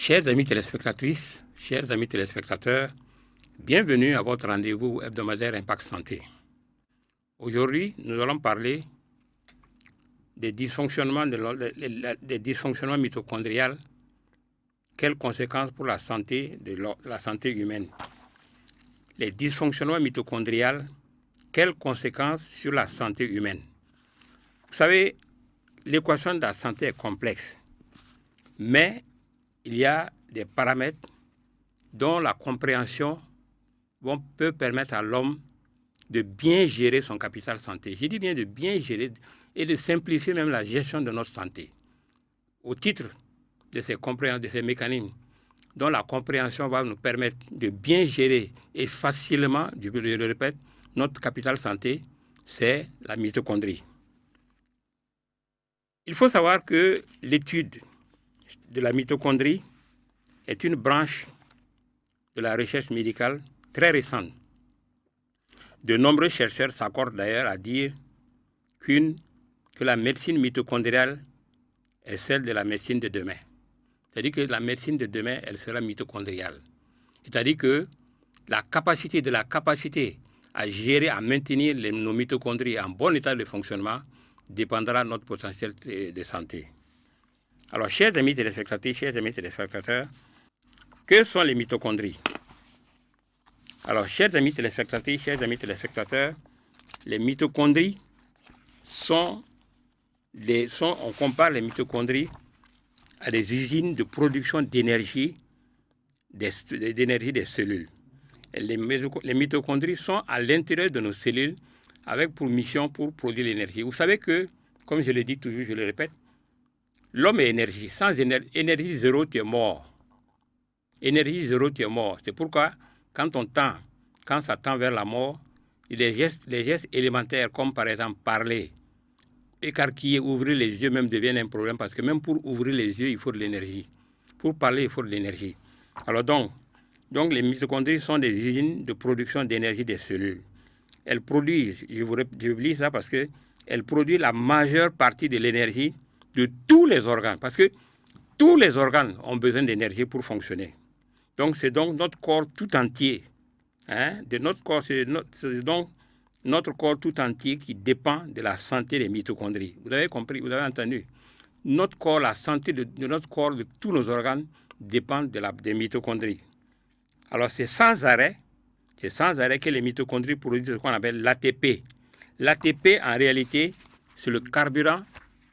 Chers amis téléspectatrices, chers amis téléspectateurs, bienvenue à votre rendez-vous hebdomadaire Impact Santé. Aujourd'hui, nous allons parler des dysfonctionnements, des dysfonctionnements mitochondriaux. Quelles conséquences pour la santé, la santé humaine? Les dysfonctionnements mitochondriaux, quelles conséquences sur la santé humaine? Vous savez, l'équation de la santé est complexe, mais il y a des paramètres dont la compréhension peut permettre à l'homme de bien gérer son capital santé. Je dis bien de bien gérer et de simplifier même la gestion de notre santé. Au titre de ces mécanismes dont la compréhension va nous permettre de bien gérer et facilement, je le répète, notre capital santé, c'est la mitochondrie. Il faut savoir que l'étude de la mitochondrie est une branche de la recherche médicale très récente. De nombreux chercheurs s'accordent d'ailleurs à dire que la médecine mitochondriale est celle de la médecine de demain. C'est-à-dire que la médecine de demain, elle sera mitochondriale. C'est-à-dire que la capacité à gérer, à maintenir nos mitochondries en bon état de fonctionnement dépendra de notre potentiel de santé. Alors, chers amis téléspectateurs, que sont les mitochondries? Alors, chers amis téléspectateurs, les mitochondries on compare les mitochondries à des usines de production d'énergie des cellules. Et les mitochondries sont à l'intérieur de nos cellules avec pour mission pour produire l'énergie. Vous savez que, comme je le dis toujours, je le répète, l'homme est énergie. Sans énergie zéro, tu es mort. Énergie zéro, tu es mort. C'est pourquoi, quand ça tend vers la mort, les gestes élémentaires, comme par exemple parler, écarquiller, ouvrir les yeux, même deviennent un problème, parce que même pour ouvrir les yeux, il faut de l'énergie. Pour parler, il faut de l'énergie. Alors donc les mitochondries sont des usines de production d'énergie des cellules. Elles produisent, je lis ça parce qu'elles produisent la majeure partie de l'énergie de tous les organes, parce que tous les organes ont besoin d'énergie pour fonctionner. Donc c'est donc notre corps tout entier, c'est donc notre corps tout entier qui dépend de la santé des mitochondries. Vous avez compris, vous avez entendu. Notre corps, la santé de notre corps, de tous nos organes, dépend des mitochondries. Alors c'est sans arrêt que les mitochondries produisent ce qu'on appelle l'ATP. L'ATP, en réalité, c'est le carburant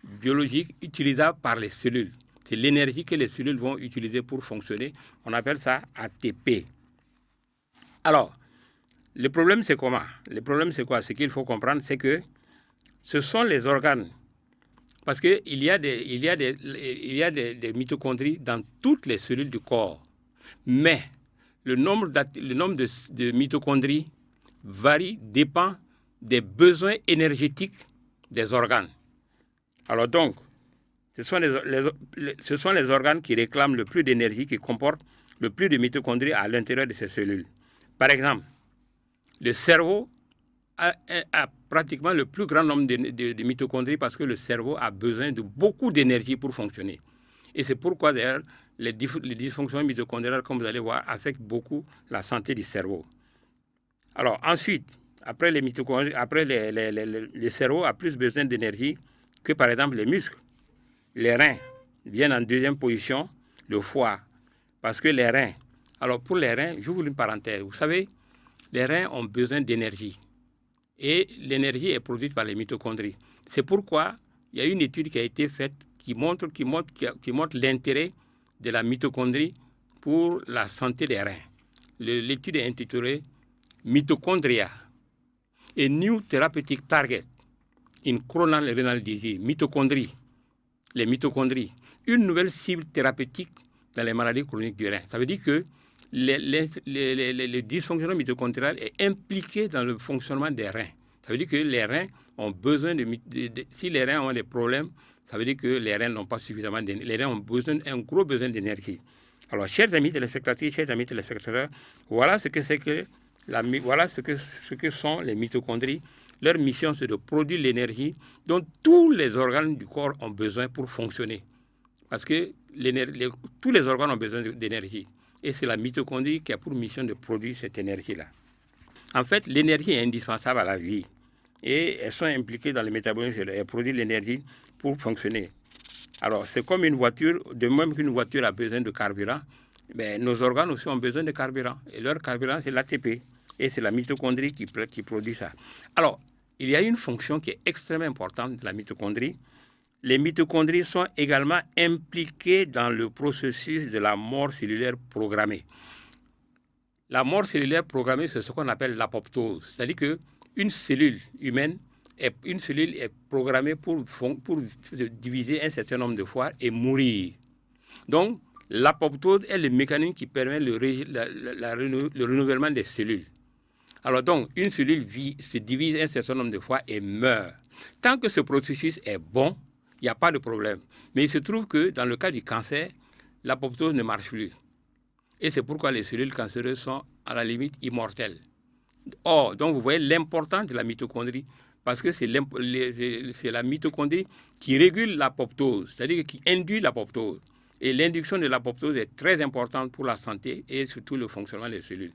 biologique utilisable par les cellules. C'est l'énergie que les cellules vont utiliser pour fonctionner. On appelle ça ATP. Alors, le problème, c'est comment? Le problème, c'est quoi? Ce qu'il faut comprendre, c'est que ce sont les organes. Parce qu'il y a des mitochondries dans toutes les cellules du corps. Mais le nombre de mitochondries dépend des besoins énergétiques des organes. Alors donc, ce sont les organes qui réclament le plus d'énergie, qui comportent le plus de mitochondries à l'intérieur de ces cellules. Par exemple, le cerveau a pratiquement le plus grand nombre de mitochondries parce que le cerveau a besoin de beaucoup d'énergie pour fonctionner. Et c'est pourquoi d'ailleurs les dysfonctionnements mitochondriales, comme vous allez voir, affectent beaucoup la santé du cerveau. Alors ensuite, après les mitochondries, le cerveau a plus besoin d'énergie que par exemple les muscles. Les reins viennent en deuxième position, le foie, parce que les reins. Alors pour les reins, j'ouvre une parenthèse. Vous savez, les reins ont besoin d'énergie. Et l'énergie est produite par les mitochondries. C'est pourquoi il y a une étude qui a été faite qui montre l'intérêt de la mitochondrie pour la santé des reins. L'étude est intitulée Mitochondria, a New Therapeutic Target in Coronary Renal Disease. Les mitochondries. Une nouvelle cible thérapeutique dans les maladies chroniques du rein. Ça veut dire que le dysfonctionnement mitochondrial est impliqué dans le fonctionnement des reins. Ça veut dire que les reins ont besoin si les reins ont des problèmes, ça veut dire que les reins n'ont pas suffisamment d'énergie. Les reins ont un gros besoin d'énergie. Alors, chers amis téléspectateurs, voilà ce que sont les mitochondries. Leur mission, c'est de produire l'énergie dont tous les organes du corps ont besoin pour fonctionner. Parce que tous les organes ont besoin d'énergie. Et c'est la mitochondrie qui a pour mission de produire cette énergie-là. En fait, l'énergie est indispensable à la vie. Et elles sont impliquées dans le métabolisme. Elles produisent l'énergie pour fonctionner. Alors, c'est comme une voiture, de même qu'une voiture a besoin de carburant, mais nos organes aussi ont besoin de carburant. Et leur carburant, c'est l'ATP. Et c'est la mitochondrie qui produit ça. Alors, il y a une fonction qui est extrêmement importante de la mitochondrie. Les mitochondries sont également impliquées dans le processus de la mort cellulaire programmée. La mort cellulaire programmée, c'est ce qu'on appelle l'apoptose. C'est-à-dire qu'une cellule humaine, une cellule est programmée pour se diviser un certain nombre de fois et mourir. Donc, l'apoptose est le mécanisme qui permet le renouvellement des cellules. Alors donc, une cellule se divise un certain nombre de fois et meurt. Tant que ce processus est bon, il n'y a pas de problème. Mais il se trouve que dans le cas du cancer, l'apoptose ne marche plus. Et c'est pourquoi les cellules cancéreuses sont à la limite immortelles. Or, donc vous voyez l'importance de la mitochondrie, parce que c'est la mitochondrie qui régule l'apoptose, c'est-à-dire qui induit l'apoptose. Et l'induction de l'apoptose est très importante pour la santé et surtout le fonctionnement des cellules.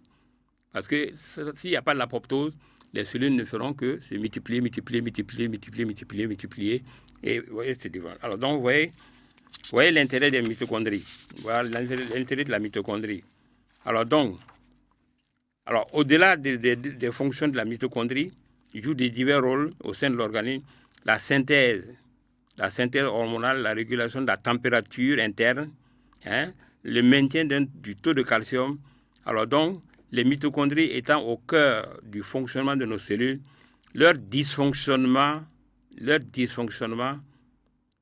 Parce que s'il n'y a pas de l'apoptose, les cellules ne feront que se multiplier. Et vous voyez, c'est différent. Alors, donc, vous voyez l'intérêt des mitochondries. Voilà l'intérêt de la mitochondrie. Alors, donc, au-delà des fonctions de la mitochondrie, il joue des divers rôles au sein de l'organisme. La synthèse hormonale, la régulation de la température interne, le maintien du taux de calcium. Alors, donc, les mitochondries étant au cœur du fonctionnement de nos cellules, leur dysfonctionnement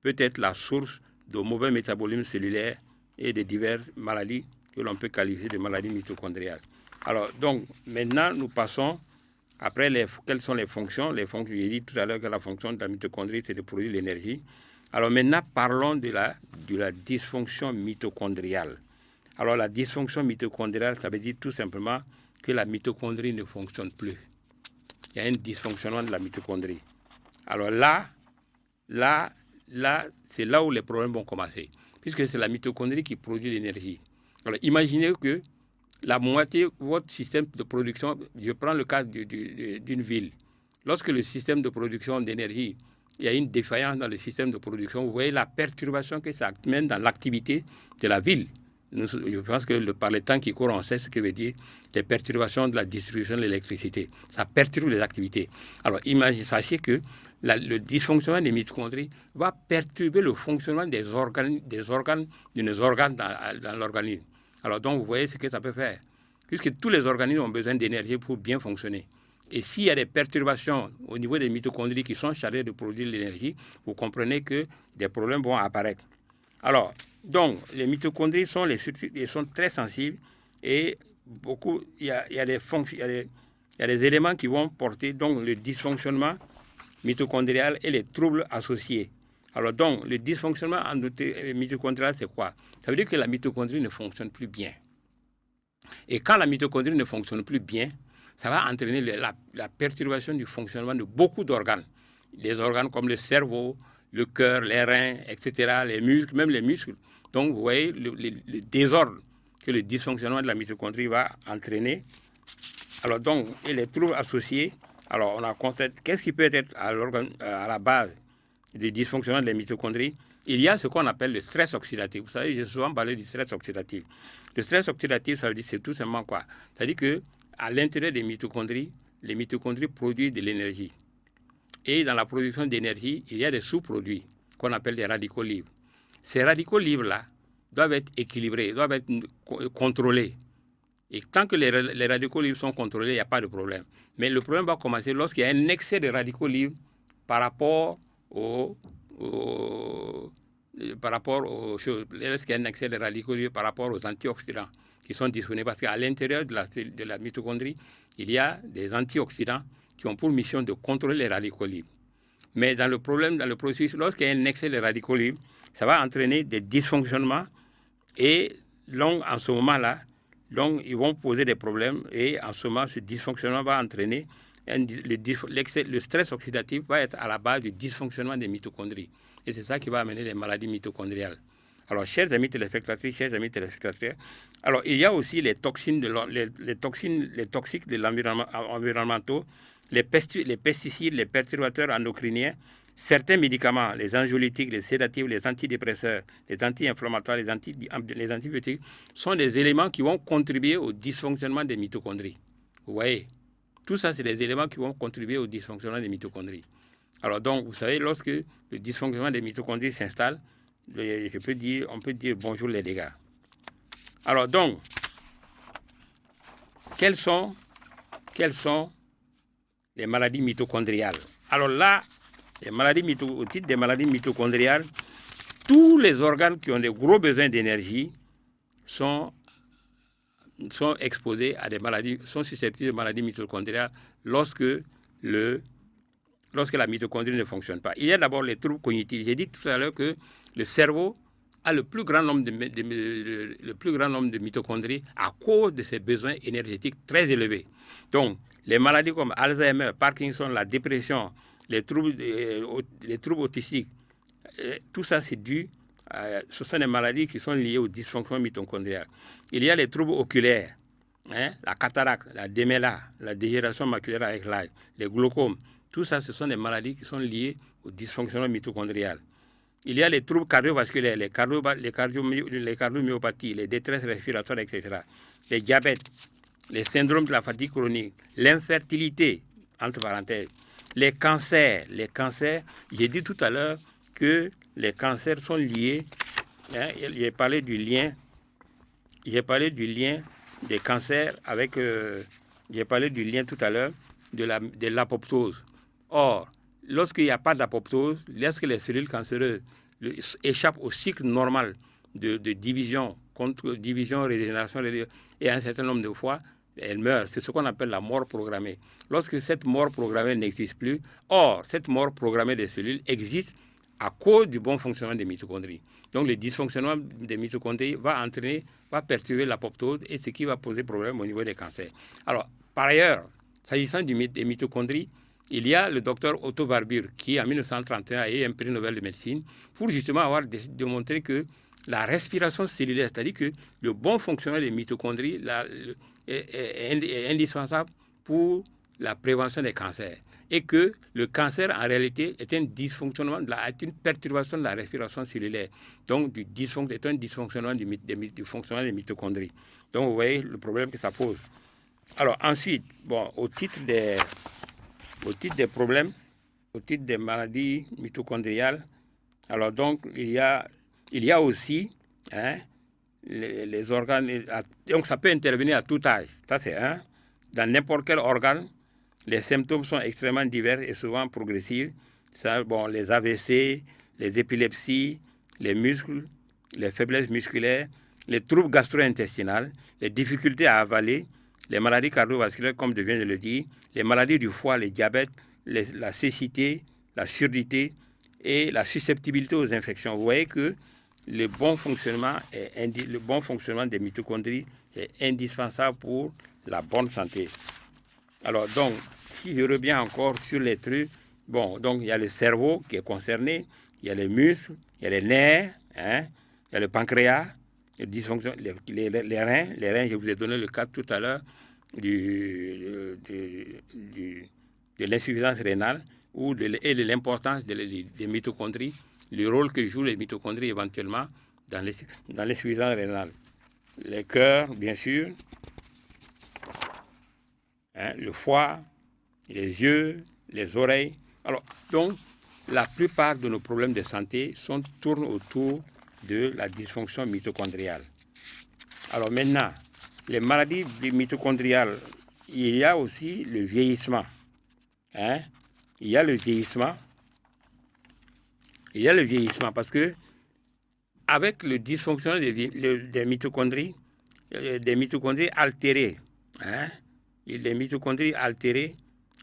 peut être la source de mauvais métabolisme cellulaire et de diverses maladies que l'on peut qualifier de maladies mitochondriales. Alors, donc, maintenant, nous passons, après, quelles sont les fonctions. J'ai dit tout à l'heure que la fonction de la mitochondrie, c'est de produire l'énergie. Alors, maintenant, parlons de la dysfonction mitochondriale. Alors, la dysfonction mitochondriale, ça veut dire tout simplement que la mitochondrie ne fonctionne plus. Il y a un dysfonctionnement de la mitochondrie. Alors là, c'est là où les problèmes vont commencer, puisque c'est la mitochondrie qui produit l'énergie. Alors, imaginez que la moitié de votre système de production, je prends le cas d'une ville. Lorsque le système de production d'énergie, il y a une défaillance dans le système de production, vous voyez la perturbation que ça amène dans l'activité de la ville. Je pense que par les temps qui courent, on sait ce que veut dire les perturbations de la distribution de l'électricité. Ça perturbe les activités. Alors, sachez que le dysfonctionnement des mitochondries va perturber le fonctionnement des organes dans l'organisme. Alors, donc, vous voyez ce que ça peut faire. Puisque tous les organismes ont besoin d'énergie pour bien fonctionner. Et s'il y a des perturbations au niveau des mitochondries qui sont chargées de produire l'énergie, vous comprenez que des problèmes vont apparaître. Alors, donc, les mitochondries sont très sensibles et il y a des éléments qui vont porter donc le dysfonctionnement mitochondrial et les troubles associés. Alors donc, le dysfonctionnement mitochondrial, c'est quoi? Ça veut dire que la mitochondrie ne fonctionne plus bien. Et quand la mitochondrie ne fonctionne plus bien, ça va entraîner la perturbation du fonctionnement de beaucoup d'organes. Des organes comme le cerveau, le cœur, les reins, etc., les muscles, même les muscles. Donc, vous voyez le désordre que le dysfonctionnement de la mitochondrie va entraîner. Alors, donc, et les troubles associés, alors on a constaté, qu'est-ce qui peut être à la base du dysfonctionnement de la mitochondrie? Il y a ce qu'on appelle le stress oxydatif. Vous savez, j'ai souvent parlé du stress oxydatif. Le stress oxydatif, ça veut dire, c'est tout simplement quoi? C'est-à-dire qu'à l'intérieur des mitochondries, les mitochondries produisent de l'énergie. Et dans la production d'énergie, il y a des sous-produits qu'on appelle des radicaux libres. Ces radicaux libres-là doivent être équilibrés, doivent être contrôlés. Et tant que les radicaux libres sont contrôlés, il n'y a pas de problème. Mais le problème va commencer lorsqu'il y a un excès de radicaux libres par rapport lorsqu'il y a un excès de radicaux libres par rapport aux antioxydants qui sont disponibles. Parce qu'à l'intérieur de la mitochondrie, il y a des antioxydants qui ont pour mission de contrôler les radicaux libres. Mais dans le processus, lorsqu'il y a un excès de radicaux libres, ça va entraîner des dysfonctionnements et en ce moment-là, ils vont poser des problèmes et en ce moment, ce dysfonctionnement va entraîner le stress oxydatif va être à la base du dysfonctionnement des mitochondries. Et c'est ça qui va amener les maladies mitochondriales. Alors, chers amis téléspectatrices, chers amis téléspectateurs, alors il y a aussi les toxines, les toxiques de l'environnement environnementaux, les pesticides, les perturbateurs endocriniens, certains médicaments, les anxiolytiques, les sédatifs, les antidépresseurs, les anti-inflammatoires, les antibiotiques, sont des éléments qui vont contribuer au dysfonctionnement des mitochondries. Vous voyez, tout ça, c'est des éléments qui vont contribuer au dysfonctionnement des mitochondries. Alors donc, vous savez, lorsque le dysfonctionnement des mitochondries s'installe, on peut dire bonjour les dégâts. Alors donc, quelles sont les maladies mitochondriales? Alors là, au titre des maladies mitochondriales, tous les organes qui ont des gros besoins d'énergie sont exposés à des maladies, sont susceptibles de maladies mitochondriales lorsque la mitochondrie ne fonctionne pas. Il y a d'abord les troubles cognitifs. J'ai dit tout à l'heure que le cerveau a le plus grand nombre de mitochondries à cause de ses besoins énergétiques très élevés. Donc, les maladies comme Alzheimer, Parkinson, la dépression, les troubles autistiques, tout ça c'est dû, ce sont des maladies qui sont liées au dysfonctionnement mitochondrial. Il y a les troubles oculaires, la cataracte, la démêlage, la dégénérescence maculaire avec l'âge, les glaucomes. Tout ça, ce sont des maladies qui sont liées au dysfonctionnement mitochondrial. Il y a les troubles cardiovasculaires, les cardiomyopathies, les détresses respiratoires, etc. Les diabètes, les syndromes de la fatigue chronique, l'infertilité, entre parenthèses, les cancers. J'ai dit tout à l'heure que les cancers sont liés. J'ai parlé du lien des cancers avec. J'ai parlé du lien tout à l'heure de l'apoptose. Or, lorsqu'il n'y a pas d'apoptose, lorsque les cellules cancéreuses échappent au cycle normal de division, régénération, et un certain nombre de fois, elles meurent. C'est ce qu'on appelle la mort programmée. Lorsque cette mort programmée n'existe plus, or, cette mort programmée des cellules existe à cause du bon fonctionnement des mitochondries. Donc, le dysfonctionnement des mitochondries va perturber l'apoptose, et ce qui va poser problème au niveau des cancers. Alors, par ailleurs, s'agissant des mitochondries, il y a le docteur Otto Warburg qui, en 1931, a eu un prix Nobel de médecine pour justement avoir démontré que la respiration cellulaire, c'est-à-dire que le bon fonctionnement des mitochondries est indispensable pour la prévention des cancers, et que le cancer, en réalité, est un dysfonctionnement, une perturbation de la respiration cellulaire, donc est un dysfonctionnement du fonctionnement des mitochondries. Donc, vous voyez le problème que ça pose. Alors, ensuite, au titre des problèmes, au titre des maladies mitochondriales, alors donc, il y a aussi les organes, donc ça peut intervenir à tout âge, ça c'est dans n'importe quel organe. Les symptômes sont extrêmement divers et souvent progressifs. Les AVC, les épilepsies, les muscles, les faiblesses musculaires, les troubles gastro-intestinaux, les difficultés à avaler, les maladies cardiovasculaires, comme je viens de le dire, les maladies du foie, les diabètes, la cécité, la surdité et la susceptibilité aux infections. Vous voyez que le bon fonctionnement des mitochondries est indispensable pour la bonne santé. Alors, donc, si je reviens encore sur les trucs, donc il y a le cerveau qui est concerné, il y a les muscles, il y a les nerfs, il y a le pancréas, les reins. Les reins, je vous ai donné le cas tout à l'heure de l'insuffisance rénale et de l'importance des mitochondries, le rôle que jouent les mitochondries éventuellement dans l'insuffisance rénale. Les cœurs, bien sûr, le foie, les yeux, les oreilles. Alors, donc, la plupart de nos problèmes de santé tournent autour de la dysfonction mitochondriale. Alors maintenant, les maladies mitochondriales, il y a aussi le vieillissement. Il y a le vieillissement parce que avec le dysfonctionnement des mitochondries altérées, les mitochondries altérées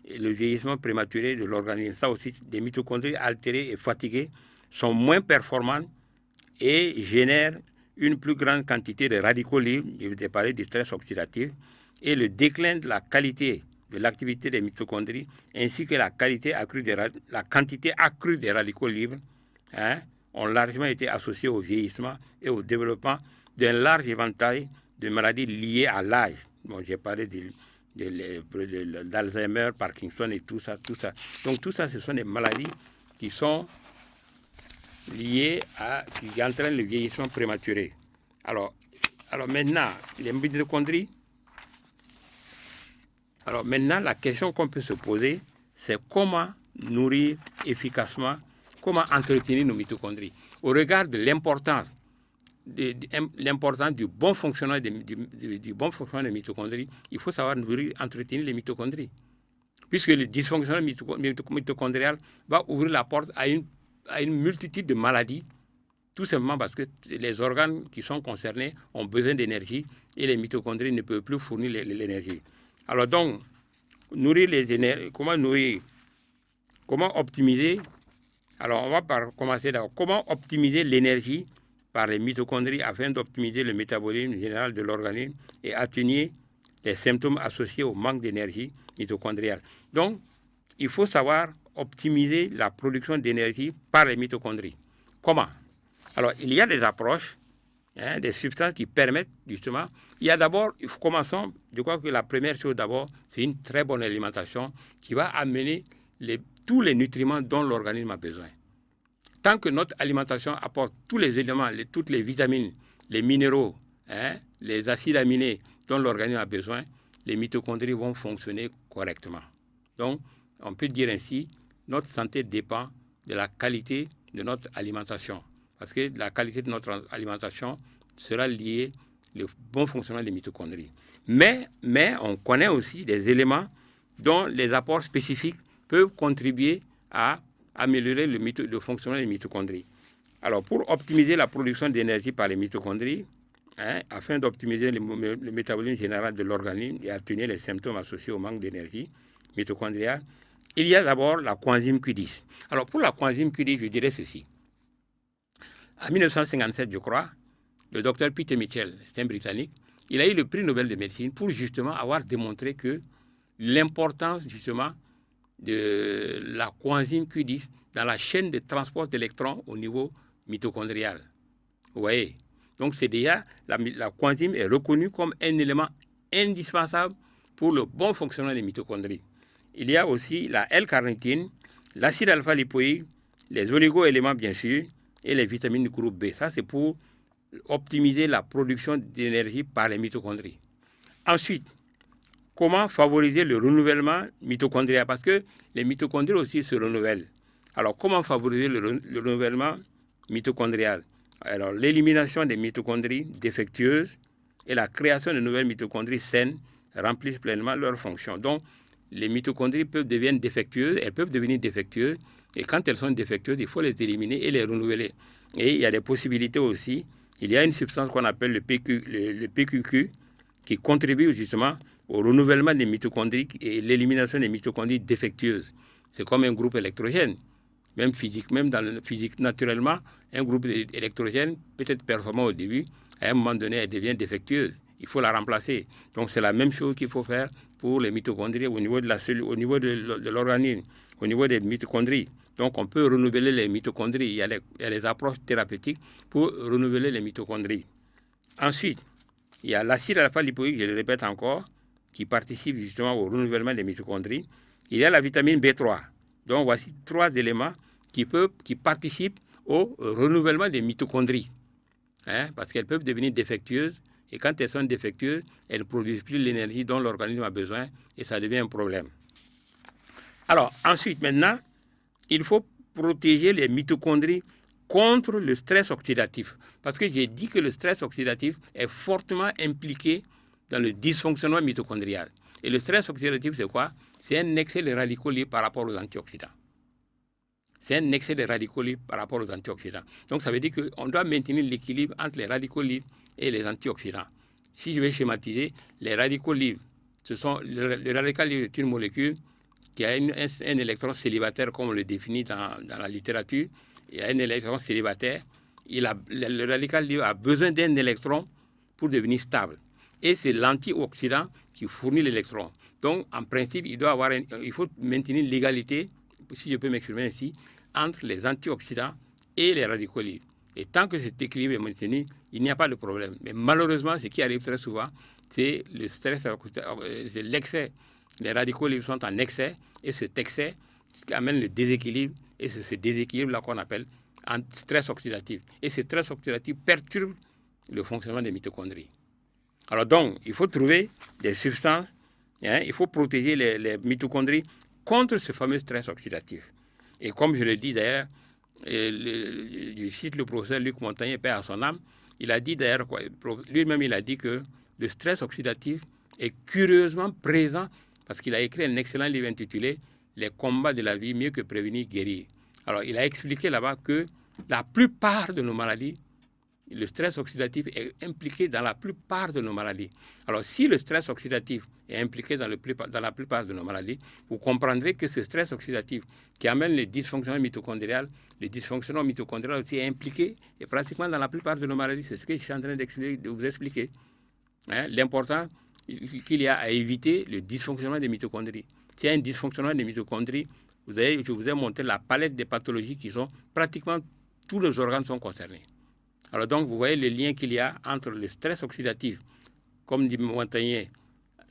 et le vieillissement prématuré de l'organisme, ça aussi, des mitochondries altérées et fatiguées sont moins performantes et génèrent une plus grande quantité de radicaux libres, je vous ai parlé du stress oxydatif, et le déclin de la qualité de l'activité des mitochondries, ainsi que la quantité accrue des radicaux libres, ont largement été associés au vieillissement et au développement d'un large éventail de maladies liées à l'âge. Bon, j'ai parlé d'Alzheimer, Parkinson et tout ça. Donc tout ça, ce sont des maladies qui sont liées qui entraînent le vieillissement prématuré. Alors maintenant, les mitochondries. Alors maintenant, la question qu'on peut se poser, c'est comment nourrir efficacement, comment entretenir nos mitochondries. Au regard de l'importance du bon fonctionnement des mitochondries, il faut savoir nourrir, entretenir les mitochondries. Puisque le dysfonctionnement mitochondrial va ouvrir la porte à une multitude de maladies, tout simplement parce que les organes qui sont concernés ont besoin d'énergie et les mitochondries ne peuvent plus fournir l'énergie. Alors donc, comment optimiser. Alors on va commencer d'abord. Comment optimiser l'énergie par les mitochondries afin d'optimiser le métabolisme général de l'organisme et atténuer les symptômes associés au manque d'énergie mitochondriale. Donc, il faut savoir optimiser la production d'énergie par les mitochondries. Comment? Alors, il y a des approches, des substances qui permettent justement. Il y a d'abord, commençons, je crois que la première chose d'abord, c'est une très bonne alimentation qui va amener tous les nutriments dont l'organisme a besoin. Tant que notre alimentation apporte tous les éléments, toutes les vitamines, les minéraux, les acides aminés dont l'organisme a besoin, les mitochondries vont fonctionner correctement. Donc, on peut dire ainsi, notre santé dépend de la qualité de notre alimentation. Parce que la qualité de notre alimentation sera liée au bon fonctionnement des mitochondries. Mais on connaît aussi des éléments dont les apports spécifiques peuvent contribuer à améliorer le fonctionnement des mitochondries. Alors, pour optimiser la production d'énergie par les mitochondries, afin d'optimiser le métabolisme général de l'organisme et atténuer les symptômes associés au manque d'énergie mitochondriale, il y a d'abord la coenzyme Q10. Alors, pour la coenzyme Q10, je dirais ceci. En 1957, je crois, le docteur Peter Mitchell, c'est un Britannique, il a eu le prix Nobel de médecine pour justement avoir démontré que l'importance justement de la coenzyme Q10 dans la chaîne de transport d'électrons au niveau mitochondrial. Vous voyez? Donc c'est déjà, la coenzyme est reconnue comme un élément indispensable pour le bon fonctionnement des mitochondries. Il y a aussi la L-carnitine, l'acide alpha-lipoïque, les oligo-éléments bien sûr, et les vitamines du groupe B. Ça, c'est pour optimiser la production d'énergie par les mitochondries. Ensuite, comment favoriser le renouvellement mitochondrial? Parce que les mitochondries aussi se renouvellent. Alors, comment favoriser le renouvellement mitochondrial? Alors, l'élimination des mitochondries défectueuses et la création de nouvelles mitochondries saines remplissent pleinement leurs fonctions. Donc, les mitochondries peuvent devenir défectueuses, et quand elles sont défectueuses, il faut les éliminer et les renouveler. Et il y a des possibilités aussi. Il y a une substance qu'on appelle le PQQ qui contribue justement au renouvellement des mitochondries et l'élimination des mitochondries défectueuses. C'est comme un groupe électrogène. Même dans le physique, naturellement, un groupe électrogène peut être performant au début. À un moment donné, elle devient défectueuse. Il faut la remplacer. Donc, c'est la même chose qu'il faut faire pour les mitochondries au niveau de la cellule, au niveau de l'organisme, au niveau des mitochondries. Donc, on peut renouveler les mitochondries. Il y a les approches thérapeutiques pour renouveler les mitochondries. Ensuite, il y a l'acide alpha-lipoïque, je le répète encore, qui participe justement au renouvellement des mitochondries. Il y a la vitamine B3. Donc, voici 3 éléments qui participent au renouvellement des mitochondries. Parce qu'elles peuvent devenir défectueuses. Et quand elles sont défectueuses, elles ne produisent plus l'énergie dont l'organisme a besoin et ça devient un problème. Alors, ensuite, maintenant, il faut protéger les mitochondries contre le stress oxydatif. Parce que j'ai dit que le stress oxydatif est fortement impliqué dans le dysfonctionnement mitochondrial. Et le stress oxydatif, c'est quoi? C'est un excès de radicaux libres par rapport aux antioxydants. Donc, ça veut dire qu'on doit maintenir l'équilibre entre les radicaux libres et les antioxydants. Si je vais schématiser, les radicaux libres, le radical libre est une molécule qui a un électron célibataire, comme on le définit dans la littérature. Il y a un électron célibataire. Le radical libre a besoin d'un électron pour devenir stable. Et c'est l'antioxydant qui fournit l'électron. Donc, en principe, il faut maintenir l'égalité, si je peux m'exprimer ainsi, entre les antioxydants et les radicaux libres. Et tant que cet équilibre est maintenu, il n'y a pas de problème. Mais malheureusement, ce qui arrive très souvent, c'est le stress, c'est l'excès. Les radicaux libres sont en excès, et cet excès amène le déséquilibre, et c'est ce déséquilibre-là qu'on appelle un stress oxydatif. Et ce stress oxydatif perturbe le fonctionnement des mitochondries. Alors donc, il faut trouver des substances, il faut protéger les mitochondries contre ce fameux stress oxydatif. Et comme je le dis d'ailleurs, je cite le professeur Luc Montagnier, paix à son âme, il a dit d'ailleurs, lui-même il a dit que le stress oxydatif est curieusement présent parce qu'il a écrit un excellent livre intitulé « Les combats de la vie, mieux que prévenir, guérir ». Alors il a expliqué là-bas que la plupart de nos maladies, le stress oxydatif est impliqué dans la plupart de nos maladies. Alors, si le stress oxydatif est impliqué dans la plupart de nos maladies, vous comprendrez que ce stress oxydatif qui amène le dysfonctionnement mitochondrial aussi est impliqué et pratiquement dans la plupart de nos maladies. C'est ce que je suis en train de vous expliquer. L'important qu'il y a à éviter le dysfonctionnement des mitochondries. S'il y a un dysfonctionnement des mitochondries, je vous ai montré la palette des pathologies qui sont pratiquement tous les organes sont concernés. Alors donc, vous voyez le lien qu'il y a entre le stress oxydatif, comme dit Montagnier,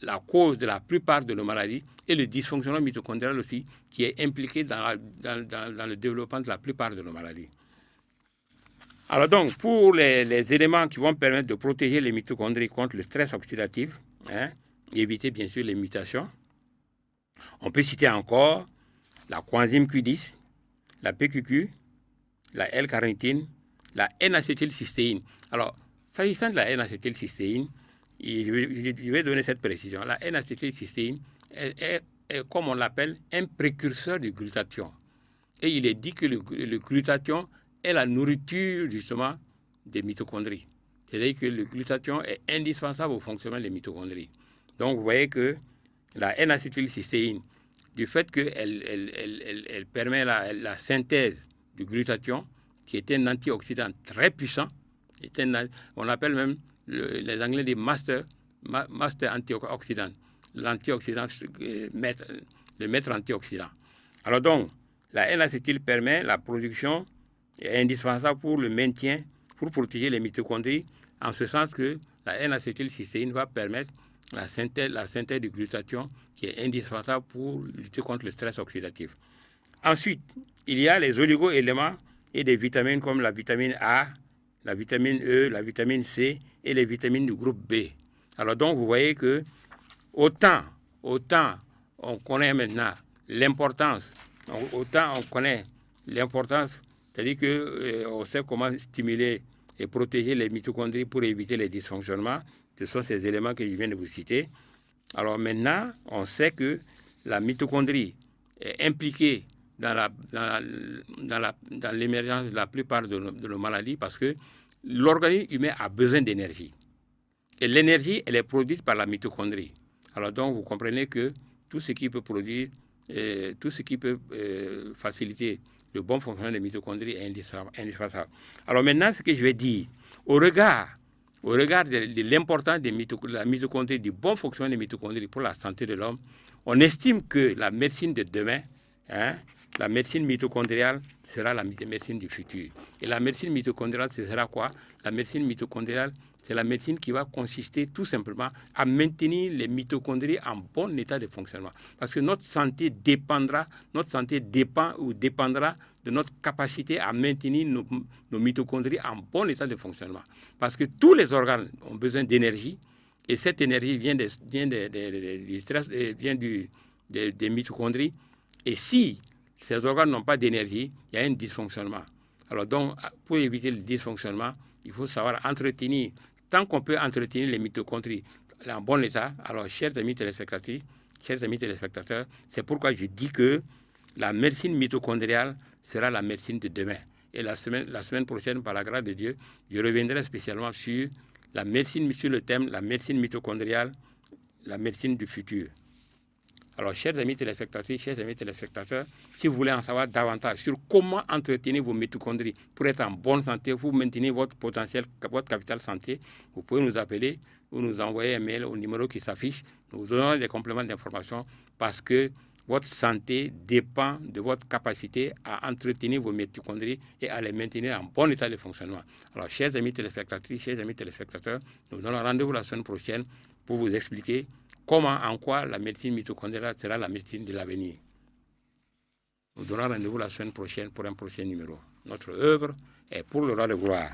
la cause de la plupart de nos maladies, et le dysfonctionnement mitochondrial aussi, qui est impliqué dans le développement de la plupart de nos maladies. Alors donc, pour les éléments qui vont permettre de protéger les mitochondries contre le stress oxydatif, et éviter bien sûr les mutations, on peut citer encore la coenzyme Q10, la PQQ, la L-carnitine, la N-acétylcystéine. Alors, s'agissant de la N-acétylcystéine, je vais donner cette précision. La N-acétylcystéine est, comme on l'appelle, un précurseur du glutathion. Et il est dit que le glutathion est la nourriture, justement, des mitochondries. C'est-à-dire que le glutathion est indispensable au fonctionnement des mitochondries. Donc, vous voyez que la N-acétylcystéine, du fait qu'elle permet la synthèse du glutathion, qui est un antioxydant très puissant, on appelle même, les Anglais disent master antioxydant, l'antioxydant, le maître antioxydant. Alors donc, la N-acétyl permet la production, est indispensable pour le maintien, pour protéger les mitochondries, en ce sens que la N-acétylcystéine va permettre la synthèse du glutathion, qui est indispensable pour lutter contre le stress oxydatif. Ensuite, il y a les oligo-éléments et des vitamines comme la vitamine A, la vitamine E, la vitamine C et les vitamines du groupe B. Alors donc, vous voyez que autant on connaît maintenant l'importance, c'est-à-dire qu'on sait comment stimuler et protéger les mitochondries pour éviter les dysfonctionnements. Ce sont ces éléments que je viens de vous citer. Alors maintenant, on sait que la mitochondrie est impliquée dans l'émergence de la plupart de nos maladies parce que l'organisme humain a besoin d'énergie. Et l'énergie, elle est produite par la mitochondrie. Alors donc, vous comprenez que tout ce qui peut produire, tout ce qui peut faciliter le bon fonctionnement des mitochondries est indispensable. Alors maintenant, ce que je vais dire, au regard de l'importance de la mitochondrie, du bon fonctionnement des mitochondries pour la santé de l'homme, on estime que la médecine de demain, la médecine mitochondriale sera la médecine du futur. Et la médecine mitochondriale, ce sera quoi? La médecine mitochondriale, c'est la médecine qui va consister tout simplement à maintenir les mitochondries en bon état de fonctionnement. Parce que notre santé dépend ou dépendra de notre capacité à maintenir nos mitochondries en bon état de fonctionnement. Parce que tous les organes ont besoin d'énergie et cette énergie vient du stress, vient des mitochondries. Et si ces organes n'ont pas d'énergie, il y a un dysfonctionnement. Alors donc, pour éviter le dysfonctionnement, il faut savoir entretenir, tant qu'on peut entretenir les mitochondries en bon état. Alors, chers amis téléspectateurs, c'est pourquoi je dis que la médecine mitochondriale sera la médecine de demain. Et la semaine prochaine, par la grâce de Dieu, je reviendrai spécialement sur le thème la médecine mitochondriale, la médecine du futur. Alors, chers amis téléspectateurs, si vous voulez en savoir davantage sur comment entretenir vos mitochondries pour être en bonne santé, pour maintenir votre potentiel, votre capital santé, vous pouvez nous appeler ou nous envoyer un mail au numéro qui s'affiche. Nous vous donnons des compléments d'information parce que votre santé dépend de votre capacité à entretenir vos mitochondries et à les maintenir en bon état de fonctionnement. Alors, chers amis téléspectatrices, chers amis téléspectateurs, nous vous donnons rendez-vous la semaine prochaine pour vous expliquer comment, en quoi la médecine mitochondriale sera la médecine de l'avenir. Nous donnons rendez-vous la semaine prochaine pour un prochain numéro. Notre œuvre est pour le roi de gloire.